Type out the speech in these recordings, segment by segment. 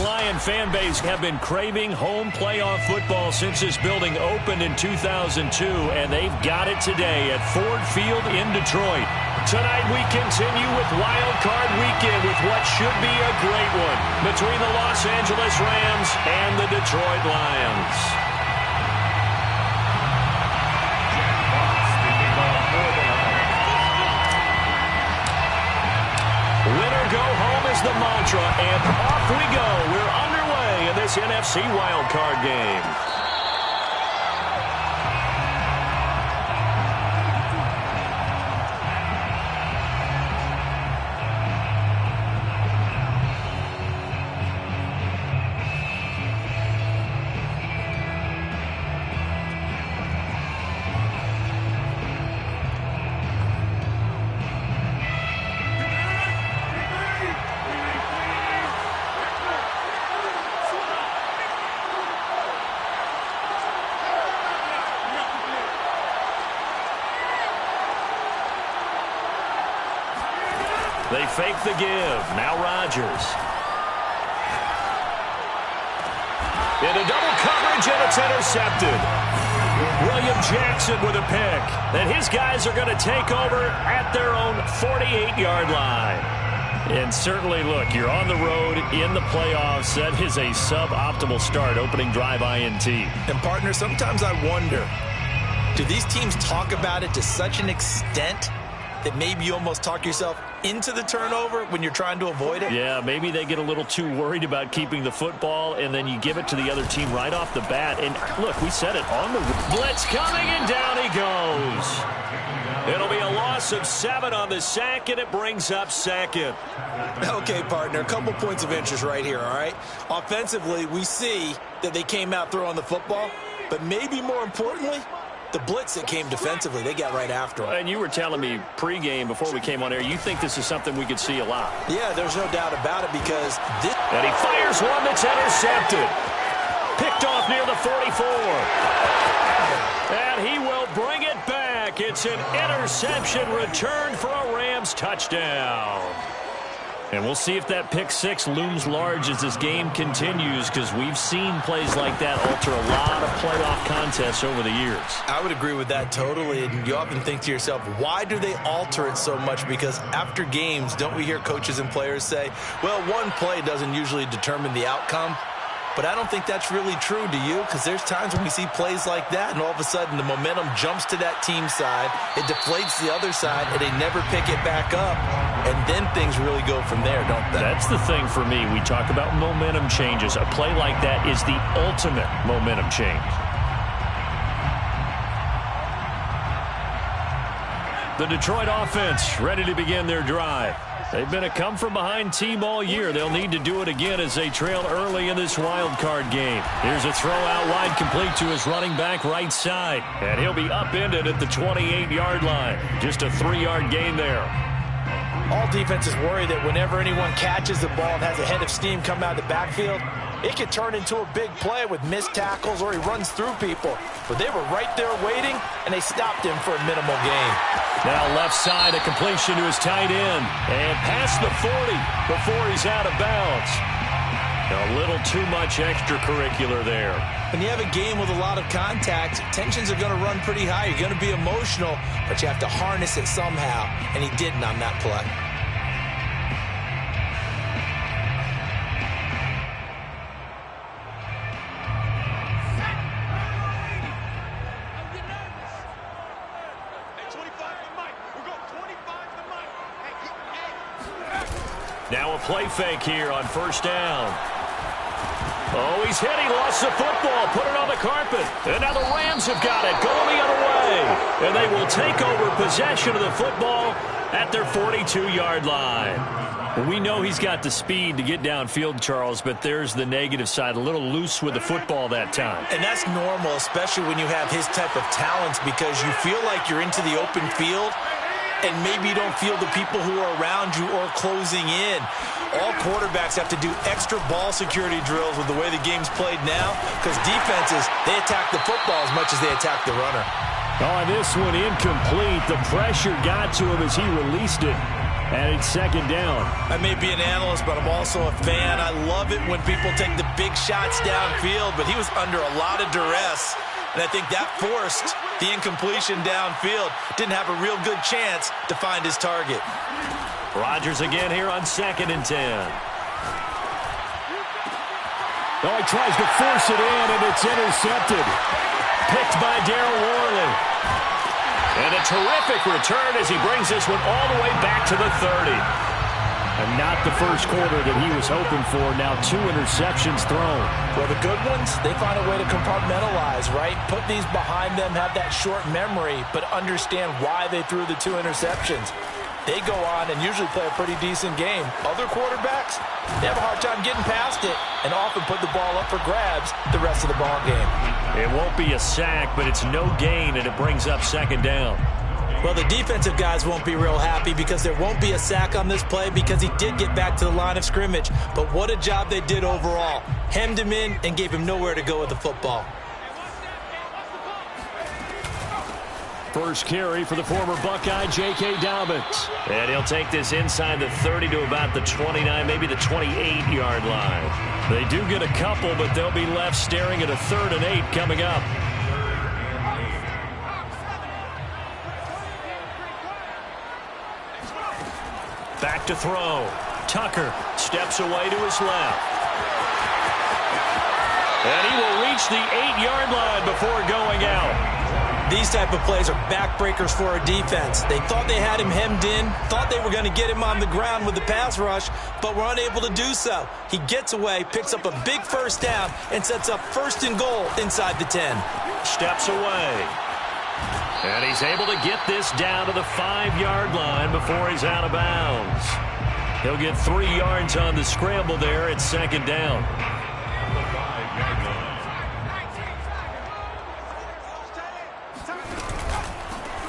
Lion fan base have been craving home playoff football since this building opened in 2002, and they've got it today at Ford Field in Detroit. Tonight we continue with Wildcard Weekend with what should be a great one between the Los Angeles Rams and the Detroit Lions. Winner go home is the mantra, and off we go. We're underway in this NFC wildcard game. They fake the give. Now Rodgers. Into double coverage, and it's intercepted. William Jackson with a pick. And his guys are going to take over at their own 48-yard line. And certainly, look, you're on the road in the playoffs. That is a suboptimal start, opening drive INT. And, partner, sometimes I wonder, do these teams talk about it to such an extent that maybe you almost talk yourself into the turnover when you're trying to avoid it? Yeah, maybe they get a little too worried about keeping the football, and then you give it to the other team right off the bat. And, look, we said it on the blitz coming, and down he goes. It'll be a loss of 7 on the sack, and it brings up second. Okay, partner, a couple points of interest right here, all right? Offensively, we see that they came out throwing the football, but maybe more importantly, the blitz that came defensively, they got right after him. And you were telling me pregame before we came on air, you think this is something we could see a lot. Yeah, there's no doubt about it because this... And he fires one that's intercepted. Picked off near the 44. And he will bring it back. It's an interception returned for a Rams touchdown. And we'll see if that pick six looms large as this game continues, because we've seen plays like that alter a lot of playoff contests over the years. I would agree with that totally. And you often think to yourself, why do they alter it so much? Because after games, don't we hear coaches and players say, well, one play doesn't usually determine the outcome. But I don't think that's really true, do you? Because there's times when we see plays like that, and all of a sudden the momentum jumps to that team side, it deflates the other side, and they never pick it back up. And then things really go from there, don't they? That's the thing for me. We talk about momentum changes. A play like that is the ultimate momentum change. The Detroit offense ready to begin their drive. They've been a come-from-behind team all year. They'll need to do it again as they trail early in this wild card game. Here's a throw out wide, complete to his running back right side. And he'll be upended at the 28-yard line. Just a 3-yard gain there. All defenses worry that whenever anyone catches the ball and has a head of steam come out of the backfield, it could turn into a big play with missed tackles or he runs through people. But they were right there waiting, and they stopped him for a minimal gain. Now left side, a completion to his tight end. And past the 40 before he's out of bounds. A little too much extracurricular there. When you have a game with a lot of contact, tensions are going to run pretty high. You're going to be emotional, but you have to harness it somehow. And he didn't on that play. Now a play fake here on first down. Oh, he's hit. He lost the football. Put it on the carpet. And now the Rams have got it. Going the other way. And they will take over possession of the football at their 42-yard line. We know he's got the speed to get downfield, Charles, but there's the negative side. A little loose with the football that time. And that's normal, especially when you have his type of talents, because you feel like you're into the open field, and maybe you don't feel the people who are around you or closing in. All quarterbacks have to do extra ball security drills with the way the game's played now, because defenses, they attack the football as much as they attack the runner. Oh, this one incomplete. The pressure got to him as he released it. And it's second down. I may be an analyst, but I'm also a fan. I love it when people take the big shots downfield, but he was under a lot of duress, and I think that forced the incompletion downfield. Didn't have a real good chance to find his target. Rodgers again here on 2nd and 10. Oh, he tries to force it in, and it's intercepted. Picked by Darryl Worley. And a terrific return as he brings this one all the way back to the 30. And not the first quarter that he was hoping for. Now 2 interceptions thrown. Well, the good ones, they find a way to compartmentalize, right? Put these behind them, have that short memory, but understand why they threw the 2 interceptions. They go on and usually play a pretty decent game. Other quarterbacks, they have a hard time getting past it and often put the ball up for grabs the rest of the ball game. It won't be a sack, but it's no gain, and it brings up 2nd down. Well, the defensive guys won't be real happy because there won't be a sack on this play because he did get back to the line of scrimmage. But what a job they did overall. Hemmed him in and gave him nowhere to go with the football. First carry for the former Buckeye, J.K. Dobbins. And he'll take this inside the 30 to about the 29, maybe the 28-yard line. They do get a couple, but they'll be left staring at a 3rd and 8 coming up. Back to throw. Tucker steps away to his left. And he will reach the 8-yard line before going out. These type of plays are backbreakers for a defense. They thought they had him hemmed in, thought they were going to get him on the ground with the pass rush, but were unable to do so. He gets away, picks up a big first down, and sets up 1st and goal inside the 10. Steps away. And he's able to get this down to the 5-yard line before he's out of bounds. He'll get 3 yards on the scramble there at 2nd down.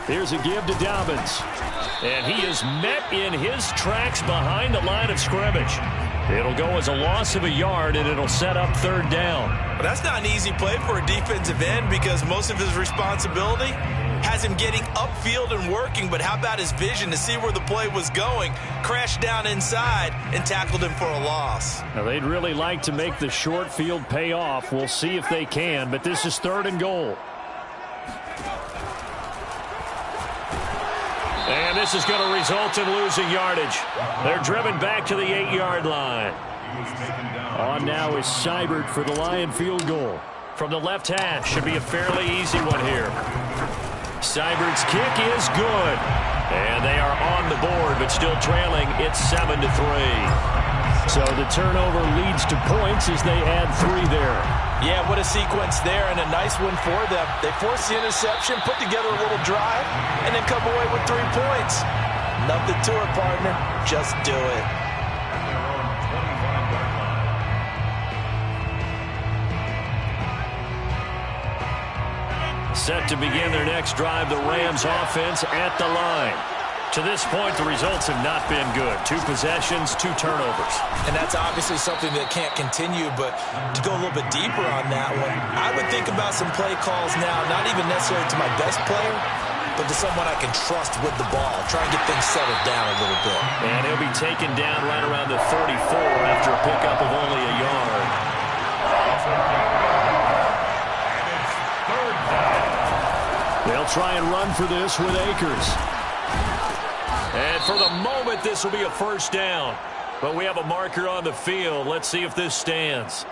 Here's a give to Dobbins. And he is met in his tracks behind the line of scrimmage. It'll go as a loss of a yard, and it'll set up 3rd down. But that's not an easy play for a defensive end because most of his responsibility has him getting upfield and working, but how about his vision to see where the play was going, crashed down inside, and tackled him for a loss. Now, they'd really like to make the short field pay off. We'll see if they can, but this is 3rd and goal. And this is going to result in losing yardage. They're driven back to the 8-yard line. On now is Seibert for the Lion field goal. From the left hash, should be a fairly easy one here. Seibert's kick is good. And they are on the board, but still trailing. It's 7-3. So the turnover leads to points as they add 3 there. Yeah, what a sequence there, and a nice one for them. They forced the interception, put together a little drive, and then come away with 3 points. Nothing to it, partner. Just do it. Set to begin their next drive, the Rams offense at the line. To this point, the results have not been good. 2 possessions, 2 turnovers. And that's obviously something that can't continue, but to go a little bit deeper on that one, I would think about some play calls now, not even necessarily to my best player, but to someone I can trust with the ball. Try and get things settled down a little bit. And he'll be taken down right around the 34 after a pickup of only a yard. They'll try and run for this with Akers. And for the moment, this will be a 1st down. But we have a marker on the field. Let's see if this stands.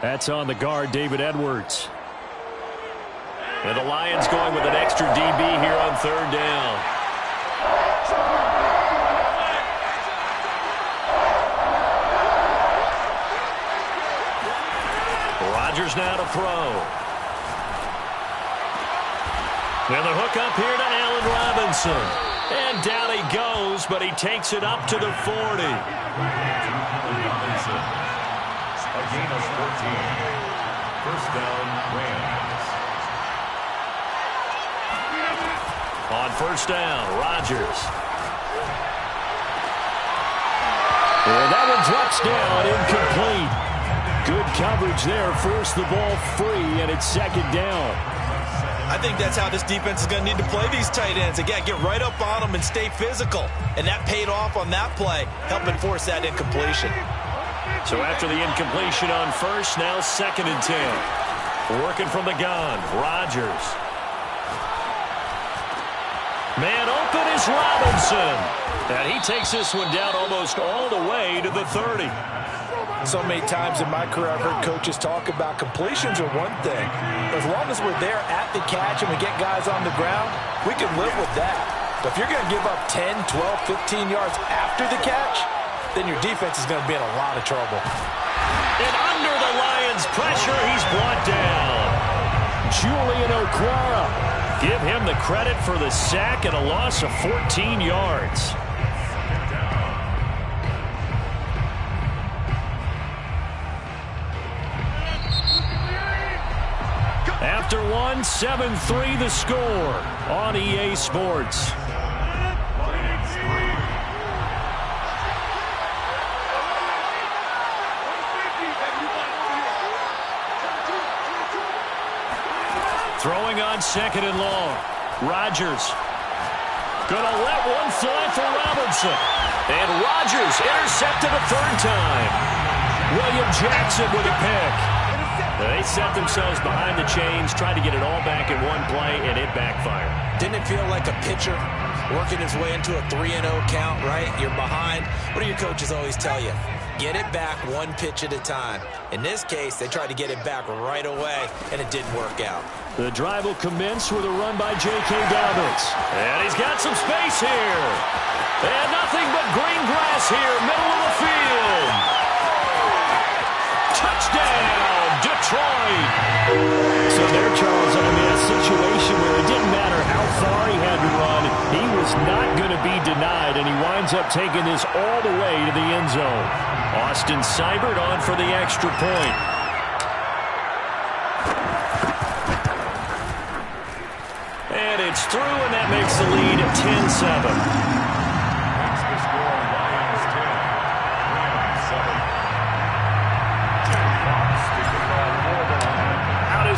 That's on the guard, David Edwards. And the Lions going with an extra DB here on 3rd down. Rodgers now to throw. And the hook up here to Allen Robinson. And down he goes, but he takes it up to the 40. A gain of 14. 1st down, Rams. On 1st down, Rodgers. And that one drops down, incomplete. Good coverage there, forced the ball free, and it's 2nd down. I think that's how this defense is going to need to play these tight ends. Again, get right up on them and stay physical. And that paid off on that play, helping force that incompletion. So after the incompletion on first, now 2nd and 10. Working from the gun, Rodgers. Man open is Robinson. And he takes this one down almost all the way to the 30. So many times in my career I've heard coaches talk about completions are one thing. But as long as we're there at the catch and we get guys on the ground, we can live with that. But if you're going to give up 10, 12, 15 yards after the catch, then your defense is going to be in a lot of trouble. And under the Lions' pressure, he's brought down. Julian Okwara. Give him the credit for the sack and a loss of 14 yards. After one, 7-3 the score on EA Sports. Throwing on 2nd and long. Rodgers gonna let one fly for Robinson. And Rodgers intercepted a 3rd time. William Jackson with a pick. They set themselves behind the chains, tried to get it all back in one play, and it backfired. Didn't it feel like a pitcher working his way into a 3-0 count, right? You're behind. What do your coaches always tell you? Get it back one pitch at a time. In this case, they tried to get it back right away, and it didn't work out. The drive will commence with a run by J.K. Dobbins. And he's got some space here. And nothing but green grass here, middle of the field. Touchdown, Detroit. So there, Charles, I mean, a situation where it didn't matter how far he had to run. He was not going to be denied, and he winds up taking this all the way to the end zone. Austin Seibert on for the extra point. And it's through, and that makes the lead 10-7.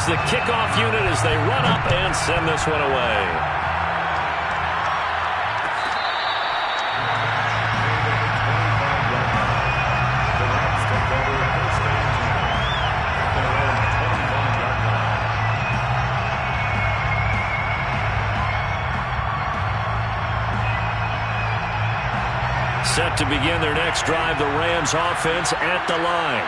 The kickoff unit as they run up and send this one away. Set to begin their next drive, the Rams offense at the line.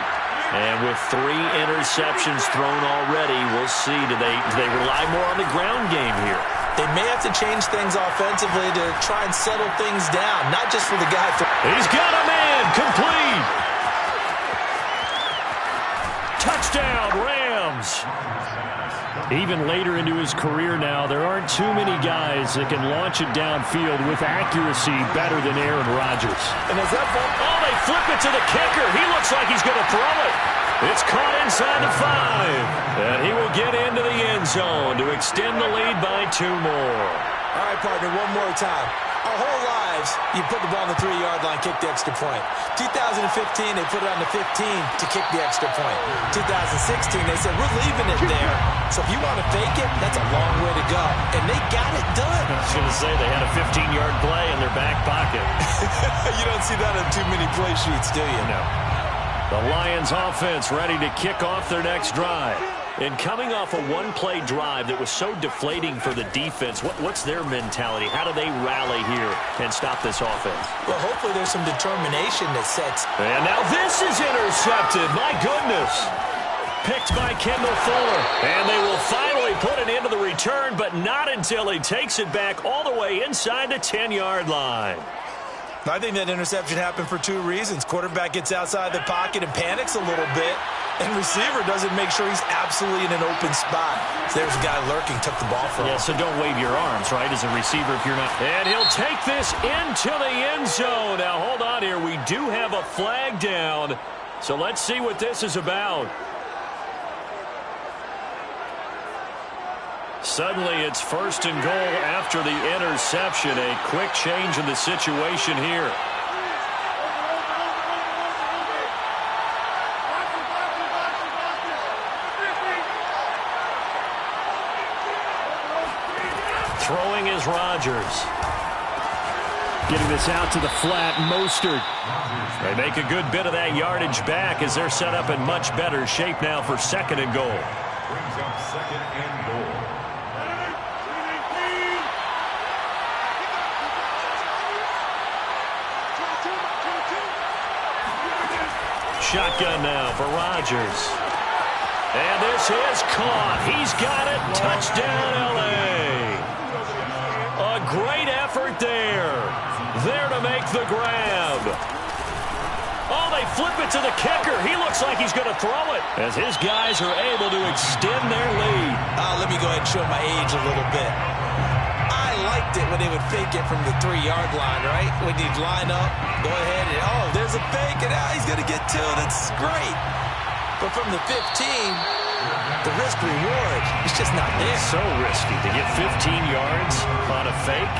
And with 3 interceptions thrown already, we'll see. Do they rely more on the ground game here? They may have to change things offensively to try and settle things down, not just for the guy. He's got a man, complete. Touchdown, Rams. Even later into his career now, there aren't too many guys that can launch it downfield with accuracy better than Aaron Rodgers. And is that ball? Oh, they flip it to the kicker. He looks like he's going to throw it. It's caught inside the 5. And he will get into the end zone to extend the lead by 2 more. All right, partner, one more time. Our whole lives, you put the ball on the 3-yard line, kick the extra point. 2015, they put it on the 15 to kick the extra point. 2016, they said, we're leaving it there. So if you want to fake it, that's a long way to go. And they got it done. I was going to say, they had a 15-yard play in their back pocket. You don't see that on too many play sheets, do you? No. The Lions offense ready to kick off their next drive. And coming off a one-play drive that was so deflating for the defense, what's their mentality? How do they rally here and stop this offense? Well, hopefully there's some determination that sets. And now this is intercepted. My goodness. Picked by Kendall Fuller. And they will finally put it into the return, but not until he takes it back all the way inside the 10-yard line. I think that interception happened for 2 reasons. Quarterback gets outside the pocket and panics a little bit, and receiver doesn't make sure he's absolutely in an open spot. So there's a guy lurking, took the ball from him. Yeah, so don't wave your arms, right, as a receiver if you're not. And he'll take this into the end zone. Now, hold on here. We do have a flag down, so let's see what this is about. Suddenly, it's 1st and goal after the interception. A quick change in the situation here. is Rodgers. Getting this out to the flat, Mostert. They make a good bit of that yardage back as they're set up in much better shape now for 2nd and goal. Brings up 2nd and goal. Shotgun now for Rodgers. And this is caught. He's got it. Touchdown, L.A. A great effort there. There to make the grab. Oh, they flip it to the kicker. He looks like he's going to throw it as his guys are able to extend their lead. Let me go ahead and show my age a little bit. I liked it when they would fake it from the 3-yard line, right? When you'd line up, go ahead and, oh, there's a fake, and now he's going to get 2. That's great. But from the 15, the risk-reward is just not there. So risky to get 15 yards on a fake.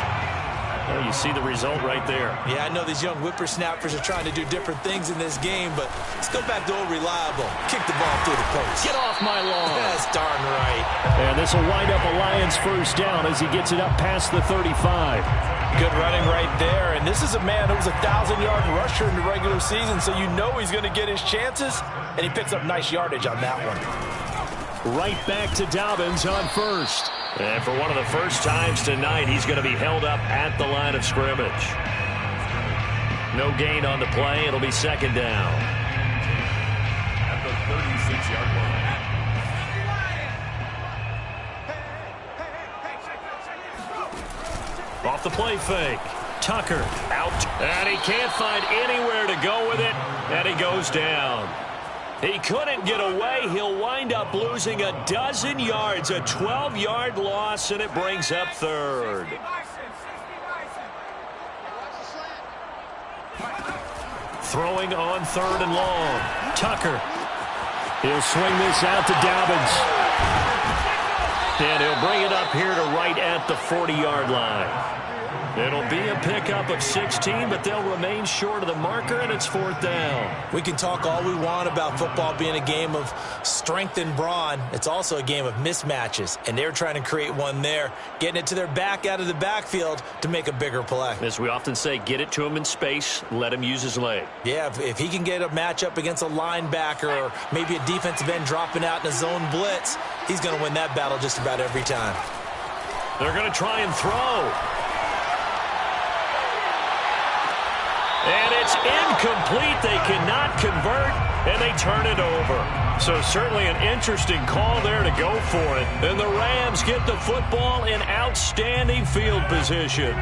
Well, you see the result right there. Yeah, I know these young whippersnappers are trying to do different things in this game, but let's go back to old reliable. Kick the ball through the post. Get off my lawn. That's darn right. And this will wind up a Lions first down as he gets it up past the 35. Good running right there. And this is a man who was a 1,000-yard rusher in the regular season, so you know he's going to get his chances, and he picks up nice yardage on that one. Right back to Dobbins on first. And for one of the first times tonight, he's going to be held up at the line of scrimmage. No gain on the play. It'll be 2nd down. At the 36-yard line. Off the play fake. Tucker out. And he can't find anywhere to go with it. And he goes down. He couldn't get away. He'll wind up losing a dozen yards, a 12-yard loss, and it brings up 3rd. Throwing on 3rd and long. Tucker. He'll swing this out to Dobbins. And he'll bring it up here to right at the 40-yard line. It'll be a pickup of 16, but they'll remain short of the marker, and it's 4th down. We can talk all we want about football being a game of strength and brawn. It's also a game of mismatches, and they're trying to create one there, getting it to their back out of the backfield to make a bigger play. As we often say, get it to him in space, let him use his leg. Yeah, if he can get a matchup against a linebacker or maybe a defensive end dropping out in a zone blitz, he's going to win that battle just about every time. They're going to try and throw. And it's incomplete. They cannot convert, and they turn it over. So certainly an interesting call there to go for it. And the Rams get the football in outstanding field position.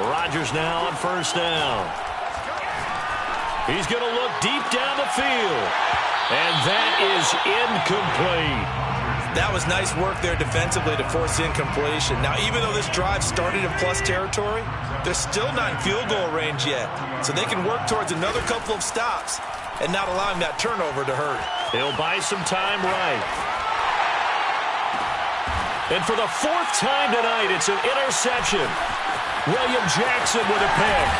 Rodgers now on 1st down. He's going to look deep down the field. And that is incomplete. That was nice work there defensively to force incompletion. Now, even though this drive started in plus territory, they're still not in field goal range yet. So they can work towards another couple of stops and not allowing that turnover to hurt. He'll buy some time right. And for the 4th time tonight, it's an interception. William Jackson with a pick.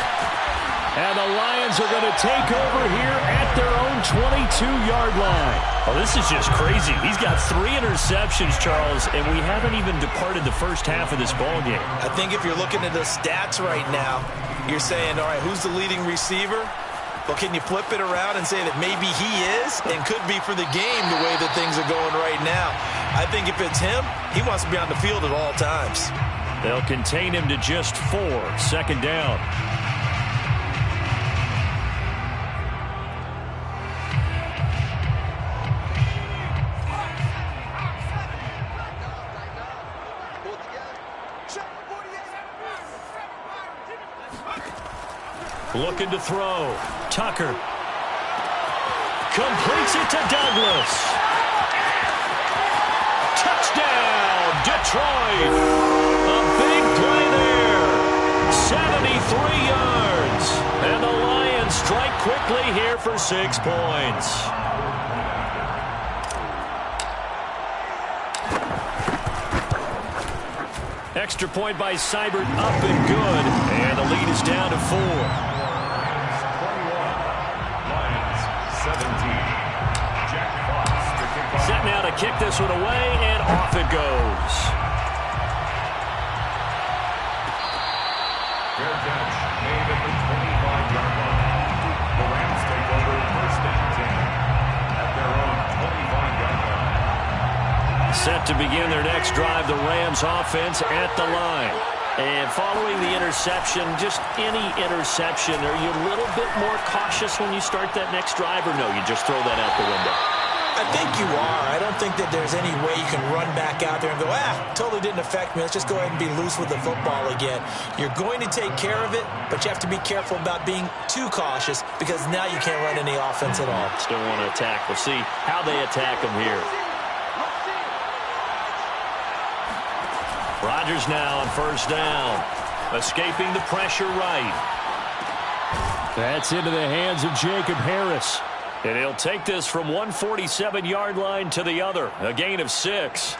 And the Lions are going to take over here at their own 22-yard line. Oh, this is just crazy. He's got 3 interceptions, Charles, and we haven't even departed the first half of this ballgame. I think if you're looking at the stats right now, you're saying, all right, who's the leading receiver? Well, can you flip it around and say that maybe he is and could be for the game the way that things are going right now? I think if it's him, he wants to be on the field at all times. They'll contain him to just 4. 2nd down. Looking to throw. Tucker. Completes it to Douglas. Touchdown, Detroit. A big play there. 73 yards. And the Lions strike quickly here for 6 points. Extra point by Seibert, up and good. And the lead is down to 4. Set now to kick this one away, and off it goes. Fair catch made at the 25-yard line. The Rams take over first and 10 at their own 25-yard line. Set to begin their next drive, the Rams offense at the line. And following the interception, just any interception, are you a little bit more cautious when you start that next drive, or no, you just throw that out the window? I think you are. I don't think that there's any way you can run back out there and go, totally didn't affect me. Let's just go ahead and be loose with the football again. You're going to take care of it, but you have to be careful about being too cautious because now you can't run any offense at all. Still want to attack. We'll see how they attack them here. Rodgers now on first down. Escaping the pressure right. That's into the hands of Jacob Harris. And he'll take this from 147-yard line to the other. A gain of 6.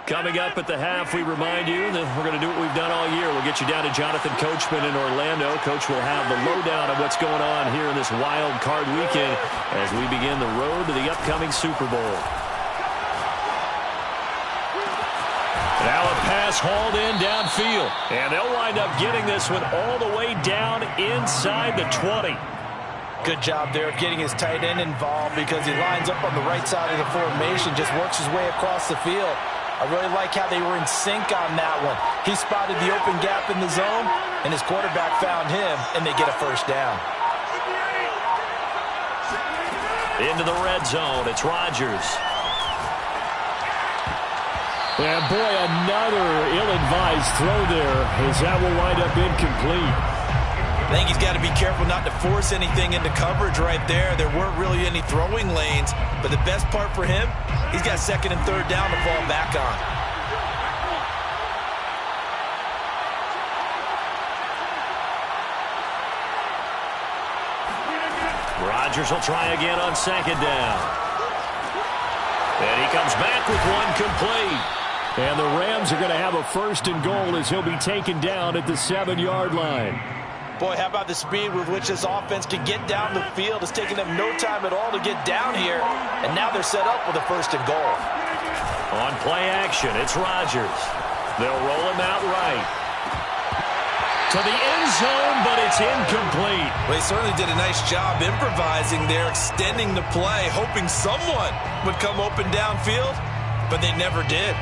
Coming up at the half, we remind you that we're going to do what we've done all year. We'll get you down to Jonathan Coachman in Orlando. Coach will have the lowdown of what's going on here in this wild card weekend as we begin the road to the upcoming Super Bowl. Now a pass hauled in downfield. And they'll wind up getting this one all the way down inside the 20. Good job there of getting his tight end involved because he lines up on the right side of the formation, just works his way across the field. I really like how they were in sync on that one. He spotted the open gap in the zone, and his quarterback found him, and they get a first down. Into the red zone, it's Rodgers. And boy, another ill-advised throw there as that will wind up incomplete. I think he's got to be careful not to force anything into coverage right there. There weren't really any throwing lanes, but the best part for him, he's got second and third down to fall back on. Rodgers will try again on second down. And he comes back with one complete. And the Rams are going to have a first and goal as he'll be taken down at the 7-yard line. Boy, how about the speed with which this offense can get down the field? It's taking them no time at all to get down here, and now they're set up with a first and goal. On play action, it's Rodgers. They'll roll him out right. To the end zone, but it's incomplete. Well, he certainly did a nice job improvising there, extending the play, hoping someone would come open downfield, but they never did.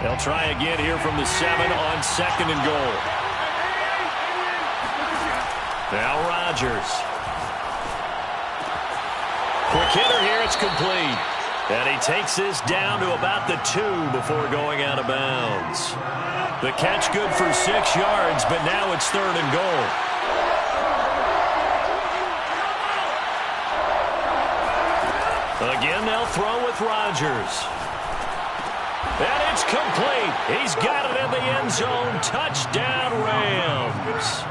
They'll try again here from the 7 on second and goal. Now Rodgers. Quick hitter here, it's complete. And he takes this down to about the 2 before going out of bounds. The catch good for 6 yards, but now it's third and goal. Again, they'll throw with Rodgers. And it's complete. He's got it in the end zone. Touchdown, Rams.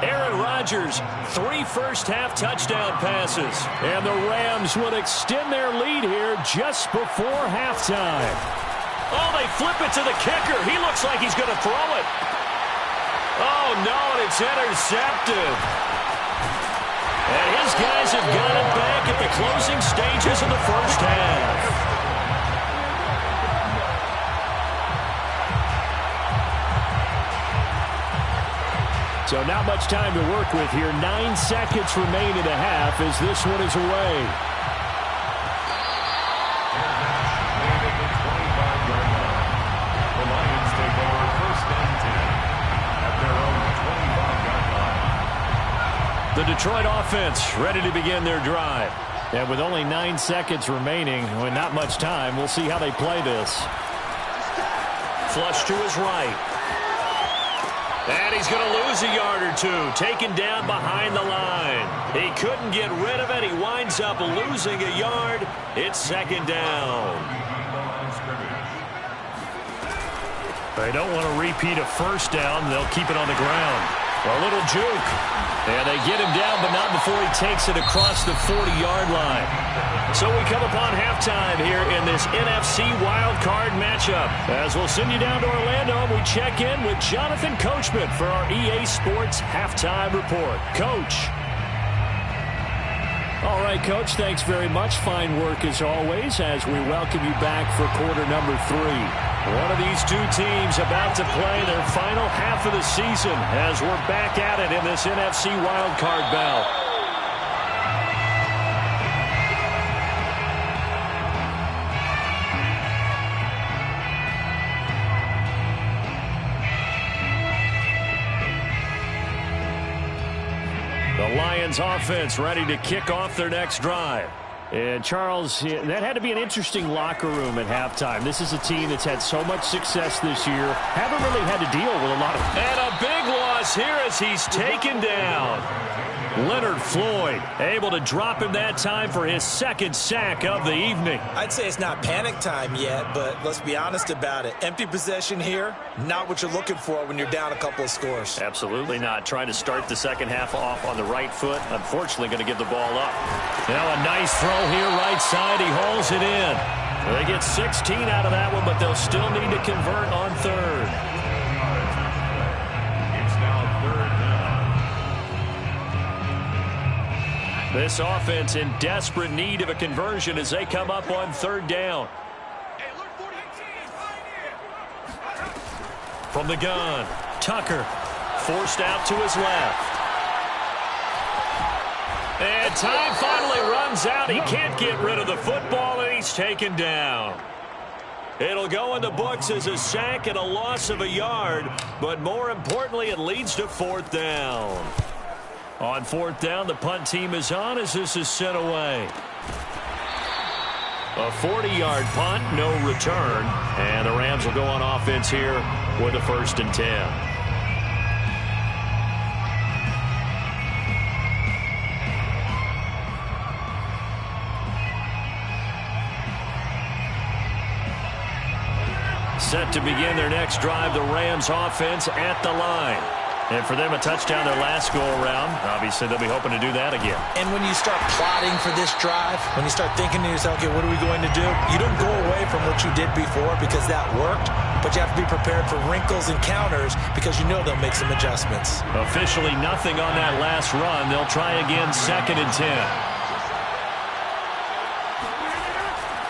Aaron Rodgers, 3 first-half touchdown passes. And the Rams would extend their lead here just before halftime. Oh, they flip it to the kicker. He looks like he's going to throw it. Oh, no, and it's intercepted. And his guys have got it back at the closing stages of the first half. So not much time to work with here. 9 seconds remain in the half as this one is away. The Lions take over first and 10 at their own 25-yard line. The Detroit offense ready to begin their drive. And with only 9 seconds remaining, with not much time, we'll see how they play this. Flush to his right. And he's going to lose a yard or 2, taken down behind the line. He couldn't get rid of it. He winds up losing a yard. It's second down. They don't want to repeat a first down. They'll keep it on the ground. A little juke. And they get him down, but not before he takes it across the 40-yard line. So we come upon halftime here in this NFC Wildcard matchup. As we'll send you down to Orlando, we check in with Jonathan Coachman for our EA Sports Halftime Report. Coach. All right, Coach, thanks very much. Fine work as always as we welcome you back for quarter number 3. One of these two teams about to play their final half of the season as we're back at it in this NFC Wildcard bout. The Lions offense ready to kick off their next drive. And, Charles, that had to be an interesting locker room at halftime. This is a team that's had so much success this year. Haven't really had to deal with a lot of... And a big loss here as he's taken down. Leonard Floyd able to drop him that time for his second sack of the evening. I'd say it's not panic time yet, but let's be honest about it. Empty possession here, not what you're looking for when you're down a couple of scores. Absolutely not. Trying to start the second half off on the right foot. Unfortunately, going to give the ball up. Now a nice throw here right side. He hauls it in. They get 16 out of that one, but they'll still need to convert on third. It's now third down. This offense in desperate need of a conversion as they come up on third down. From the gun, Tucker forced out to his left. And time finally runs out. He can't get rid of the football, and he's taken down. It'll go in the books as a sack and a loss of a yard, but more importantly, it leads to fourth down. On fourth down, the punt team is on as this is sent away. A 40-yard punt, no return, and the Rams will go on offense here with a 1st and 10. Set to begin their next drive, the Rams offense at the line. And for them, a touchdown their last go-around. Obviously, they'll be hoping to do that again. And when you start plotting for this drive, when you start thinking to yourself, okay, what are we going to do? You don't go away from what you did before because that worked, but you have to be prepared for wrinkles and counters because you know they'll make some adjustments. Officially nothing on that last run. They'll try again 2nd and 10.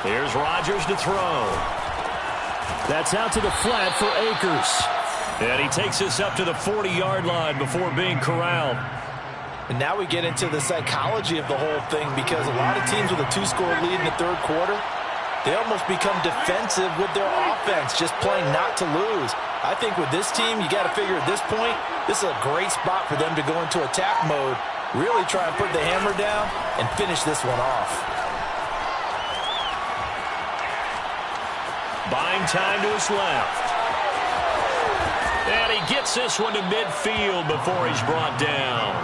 Here's Rodgers to throw. That's out to the flat for Akers. And he takes this up to the 40-yard line before being corralled. And now we get into the psychology of the whole thing because a lot of teams with a 2-score lead in the third quarter, they almost become defensive with their offense, just playing not to lose. I think with this team, you got to figure at this point, this is a great spot for them to go into attack mode, really try and put the hammer down and finish this one off. Buying time to his left. And he gets this one to midfield before he's brought down.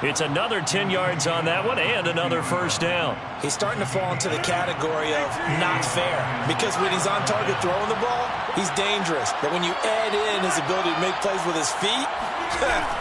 It's another 10 yards on that one and another 1st down. He's starting to fall into the category of not fair because when he's on target throwing the ball, he's dangerous. But when you add in his ability to make plays with his feet,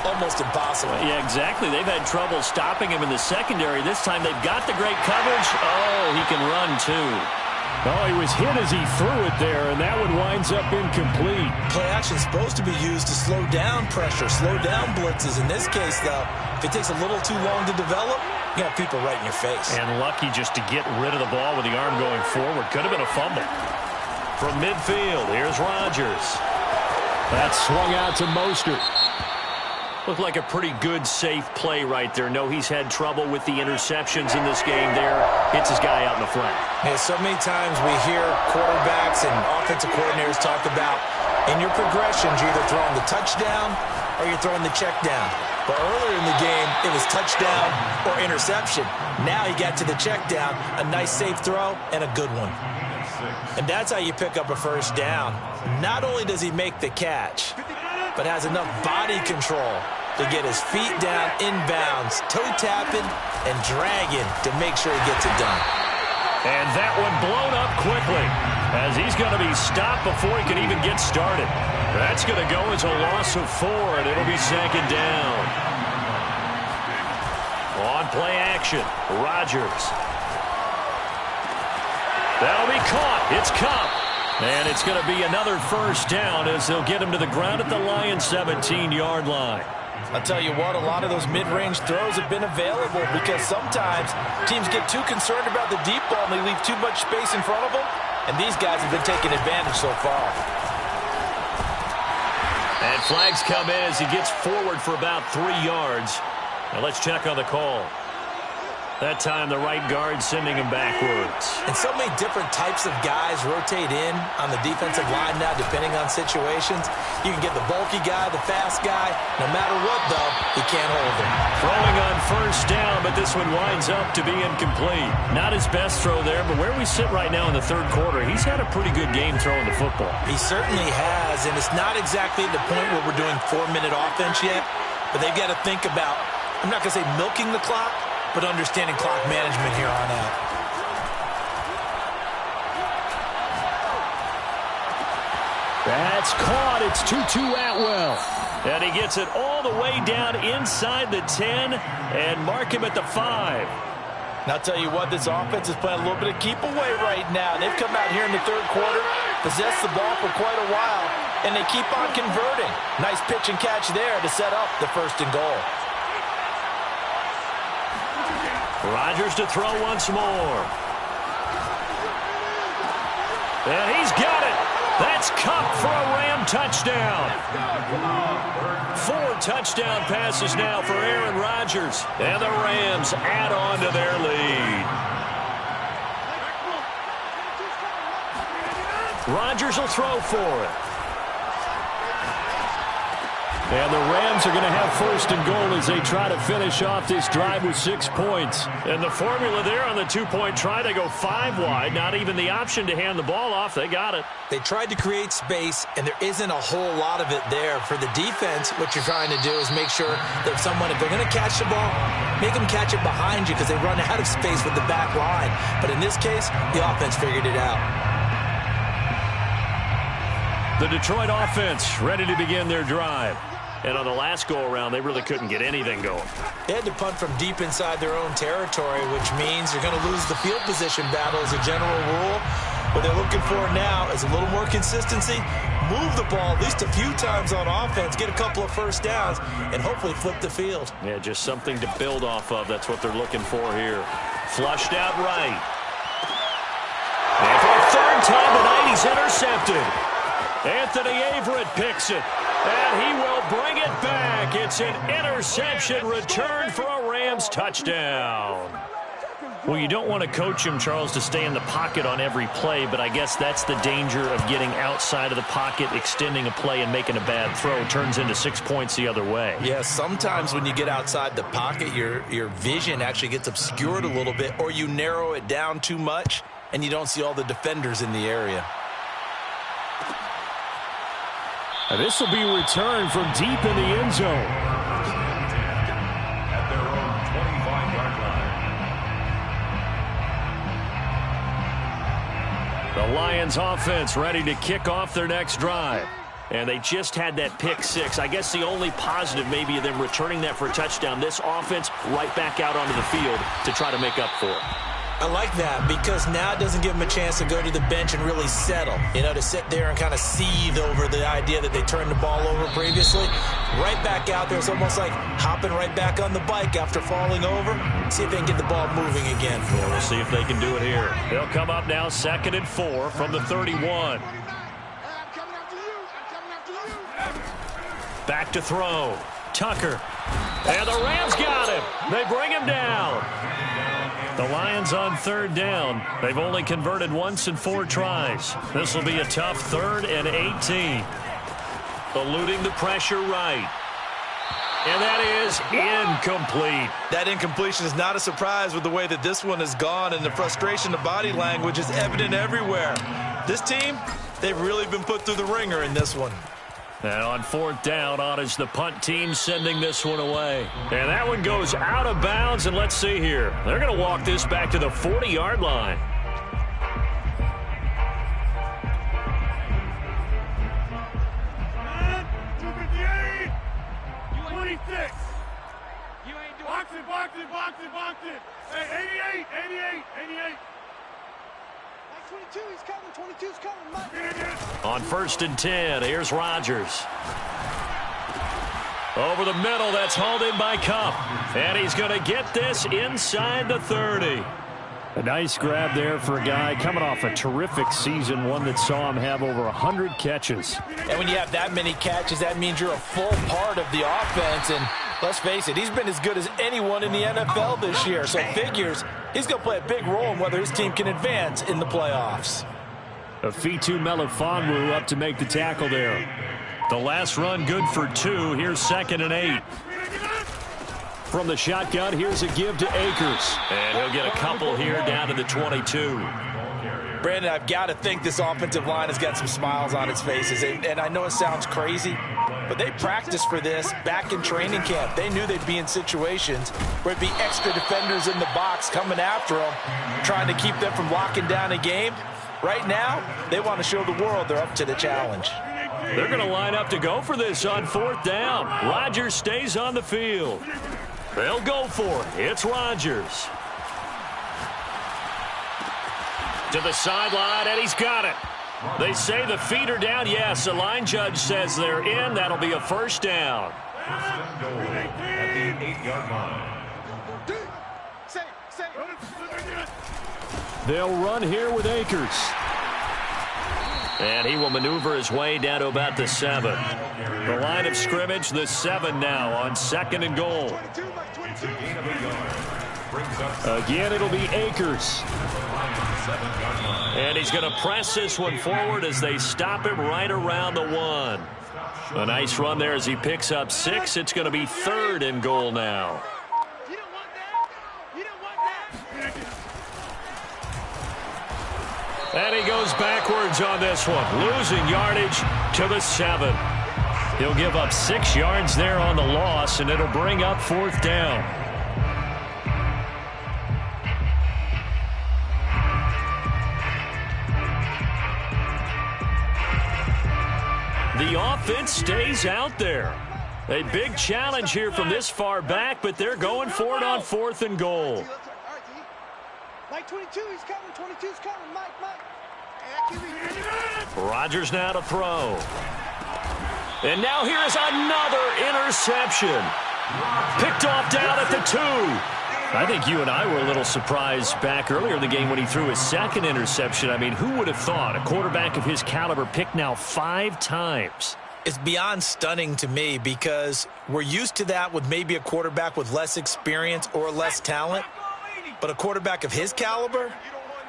almost impossible. Yeah, exactly. They've had trouble stopping him in the secondary. This time they've got the great coverage. Oh, he can run too. Oh, he was hit as he threw it there, and that one winds up incomplete. Play action is supposed to be used to slow down pressure, slow down blitzes. In this case, though, if it takes a little too long to develop, you got people right in your face. And lucky just to get rid of the ball with the arm going forward. Could have been a fumble. From midfield, here's Rodgers. That's swung out to Mostert. Looked like a pretty good, safe play right there. No, he's had trouble with the interceptions in this game there. Hits his guy out in the flat. Yeah, so many times we hear quarterbacks and offensive coordinators talk about in your progressions, you're either throwing the touchdown or you're throwing the check down. But earlier in the game, it was touchdown or interception. Now he got to the check down, a nice safe throw, and a good one. And that's how you pick up a 1st down. Not only does he make the catch, but has enough body control to get his feet down inbounds, toe-tapping and dragging to make sure he gets it done. And that one blown up quickly as he's going to be stopped before he can even get started. That's going to go as a loss of 4, and it'll be second down. On play action, Rodgers. That'll be caught. It's Cup. And it's going to be another first down as they'll get him to the ground at the Lions' 17-yard line. I'll tell you what, a lot of those mid-range throws have been available because sometimes teams get too concerned about the deep ball and they leave too much space in front of them. And these guys have been taking advantage so far. And flags come in as he gets forward for about 3 yards. Now let's check on the call. That time the right guard sending him backwards. And so many different types of guys rotate in on the defensive line now depending on situations. You can get the bulky guy, the fast guy. No matter what, though, he can't hold him. Throwing on first down, but this one winds up to be incomplete. Not his best throw there, but where we sit right now in the third quarter, he's had a pretty good game throwing the football. He certainly has, and it's not exactly the point where we're doing 4-minute offense yet, but they've got to think about, I'm not going to say milking the clock, but understanding clock management here on out. That's caught. It's Tutu Atwell. And he gets it all the way down inside the 10 and mark him at the 5. Now, I'll tell you what, this offense is playing a little bit of keep away right now. They've come out here in the third quarter, possessed the ball for quite a while, and they keep on converting. Nice pitch and catch there to set up the 1st and goal. Rodgers to throw once more. And he's got it. That's Cup for a Ram touchdown. 4 touchdown passes now for Aaron Rodgers. And the Rams add on to their lead. Rodgers will throw for it. And the Rams are going to have 1st and goal as they try to finish off this drive with 6 points. And the formula there on the 2-point try, they go 5 wide. Not even the option to hand the ball off. They got it. They tried to create space, and there isn't a whole lot of it there. For the defense, what you're trying to do is make sure that if they're going to catch the ball, make them catch it behind you because they run out of space with the back line. But in this case, the offense figured it out. The Detroit offense ready to begin their drive. And on the last go-around, they really couldn't get anything going. They had to punt from deep inside their own territory, which means they're going to lose the field position battle as a general rule. What they're looking for now is a little more consistency, move the ball at least a few times on offense, get a couple of first downs, and hopefully flip the field. Yeah, just something to build off of. That's what they're looking for here. Flushed out right. And for a 3rd time tonight, he's intercepted. Anthony Averett picks it. And he will bring it back. It's an interception return for a Rams touchdown. Well, you don't want to coach him, Charles, to stay in the pocket on every play, but I guess that's the danger of getting outside of the pocket, extending a play, and making a bad throw. Turns into 6 points the other way. Yeah, sometimes when you get outside the pocket, your vision actually gets obscured a little bit, or you narrow it down too much, and you don't see all the defenders in the area. And this will be returned from deep in the end zone. At their own 25-yard line. The Lions offense ready to kick off their next drive. And they just had that pick 6. I guess the only positive maybe of them returning that for a touchdown. This offense right back out onto the field to try to make up for it. I like that because now it doesn't give them a chance to go to the bench and really settle. You know, to sit there and kind of seethe over the idea that they turned the ball over previously. Right back out there. It's almost like hopping right back on the bike after falling over. See if they can get the ball moving again. Yeah, we'll see if they can do it here. They'll come up now 2nd and 4 from the 31. Back to throw. Tucker. And the Rams got him. They bring him down. The Lions on 3rd down. They've only converted once in 4 tries. This will be a tough 3rd and 18. Eluding the pressure right. And that is incomplete. That incompletion is not a surprise with the way that this one has gone, and the frustration, the body language is evident everywhere. This team, they've really been put through the ringer in this one. And on 4th down, on is the punt team sending this one away. And that one goes out of bounds, and let's see here. They're going to walk this back to the 40-yard line. Hey, 88. 22, he's coming. 22's coming. On 1st and 10, here's Rodgers. Over the middle, that's hauled in by Cup. And he's going to get this inside the 30. A nice grab there for a guy coming off a terrific season, one that saw him have over 100 catches. And when you have that many catches, that means you're a full part of the offense. And let's face it, he's been as good as anyone in the NFL this year. So figures he's going to play a big role in whether his team can advance in the playoffs. Afitu Melifonwu up to make the tackle there. The last run good for 2. Here's 2nd and 8. From the shotgun, here's a give to Akers. And he'll get a couple here down to the 22. Brandon, I've got to think this offensive line has got some smiles on its faces. And I know it sounds crazy, but they practiced for this back in training camp. They knew they'd be in situations where it'd be extra defenders in the box coming after them, trying to keep them from locking down a game. Right now, they want to show the world they're up to the challenge. They're going to line up to go for this on 4th down. Rodgers stays on the field. They'll go for it. It's Rodgers. To the sideline, and he's got it. They say the feet are down. Yes, the line judge says they're in. That'll be a 1st down. At the 8-yard line. They'll run here with Akers. And he will maneuver his way down to about the 7. The line of scrimmage, the 7 now on 2nd and goal. Again, it'll be Akers. And he's going to press this one forward as they stop him right around the 1. A nice run there as he picks up 6. It's going to be 3rd and goal now. And he goes backwards on this one, losing yardage to the 7. He'll give up 6 yards there on the loss, and it'll bring up 4th down. The offense stays out there. A big challenge here from this far back, but they're going for it on 4th and goal. Mike 22, he's coming. 22's coming. Mike. Rodgers now to throw. And now here's another interception. Picked off down at the 2. I think you and I were a little surprised back earlier in the game when he threw his 2nd interception. I mean, who would have thought a quarterback of his caliber picked now 5 times? It's beyond stunning to me because we're used to that with maybe a quarterback with less experience or less talent. But a quarterback of his caliber,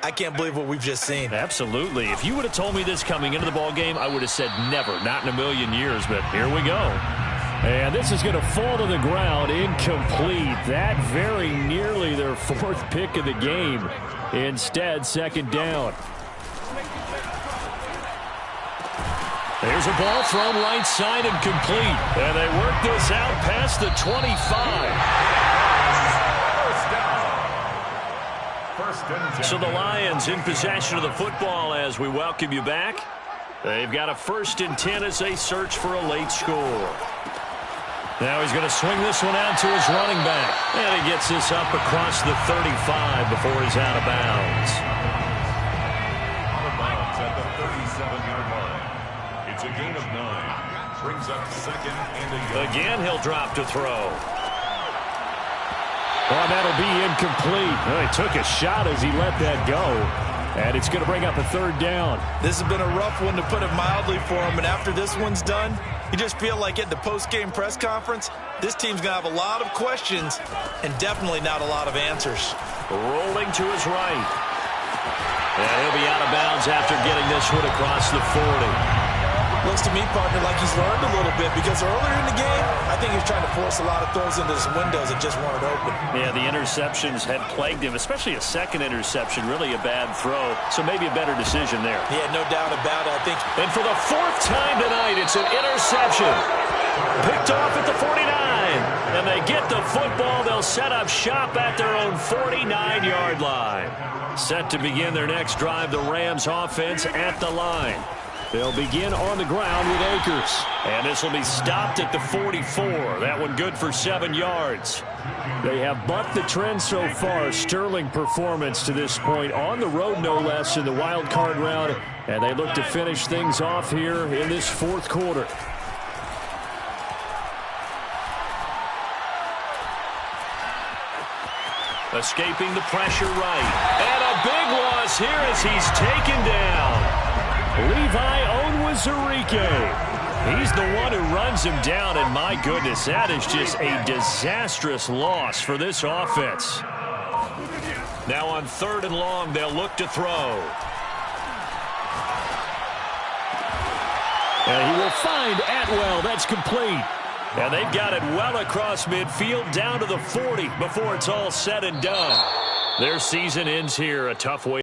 I can't believe what we've just seen. Absolutely. If you would have told me this coming into the ball game, I would have said never, not in a million years. But here we go. And this is going to fall to the ground, incomplete. That very nearly their 4th pick of the game. Instead, 2nd down. There's a ball thrown right side and complete. And they work this out past the 25. So the Lions in possession of the football as we welcome you back. They've got a 1st and 10 as they search for a late score. Now he's going to swing this one out to his running back. And he gets this up across the 35 before he's out of bounds. Out of bounds at the 37-yard line. It's a gain of 9. Brings up 2nd and a yard. Again, he'll drop to throw. Oh, that'll be incomplete. Oh, he took a shot as he let that go. And it's going to bring up a 3rd down. This has been a rough one to put it mildly for him. And after this one's done, you just feel like at the post-game press conference, this team's going to have a lot of questions and definitely not a lot of answers. Rolling to his right. And he'll be out of bounds after getting this one across the 40. Looks to me, partner, like he's learned a little bit because earlier in the game, I think he was trying to force a lot of throws into his windows that just weren't open. Yeah, the interceptions had plagued him, especially a 2nd interception, really a bad throw. So maybe a better decision there. Yeah, no doubt about it, I think. And for the 4th time tonight, it's an interception. Picked off at the 49. And they get the football. They'll set up shop at their own 49-yard line. Set to begin their next drive, the Rams offense at the line. They'll begin on the ground with Akers. And this will be stopped at the 44. That one good for 7 yards. They have bucked the trend so far. Sterling performance to this point on the road, no less, in the wild card round. And they look to finish things off here in this fourth quarter. Escaping the pressure right. And a big loss here as he's taken down. Levi Onwuzurike. He's the one who runs him down, and my goodness, that is just a disastrous loss for this offense. Now on 3rd and long, they'll look to throw. And he will find Atwell. That's complete. And they've got it well across midfield down to the 40 before it's all said and done. Their season ends here, a tough way.